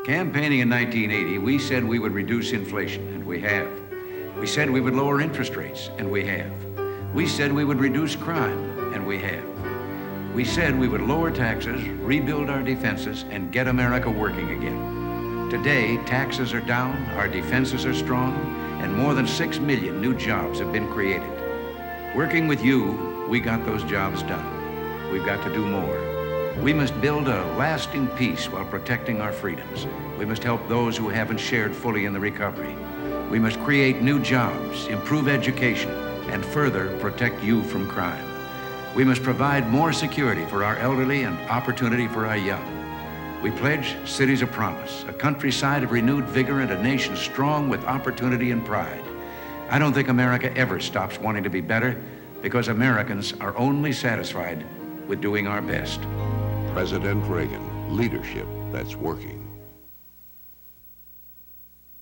Campaigning in 1980, we said we would reduce inflation, and we have. We said we would lower interest rates, and we have. We said we would reduce crime, and we have. We said we would lower taxes, rebuild our defenses, and get America working again. Today, taxes are down, our defenses are strong, and more than 6 million new jobs have been created. Working with you, we got those jobs done. We've got to do more. We must build a lasting peace while protecting our freedoms. We must help those who haven't shared fully in the recovery. We must create new jobs, improve education, and further protect you from crime. We must provide more security for our elderly and opportunity for our young. We pledge cities of promise, a countryside of renewed vigor, and a nation strong with opportunity and pride. I don't think America ever stops wanting to be better, because Americans are only satisfied with doing our best. President Reagan, leadership that's working.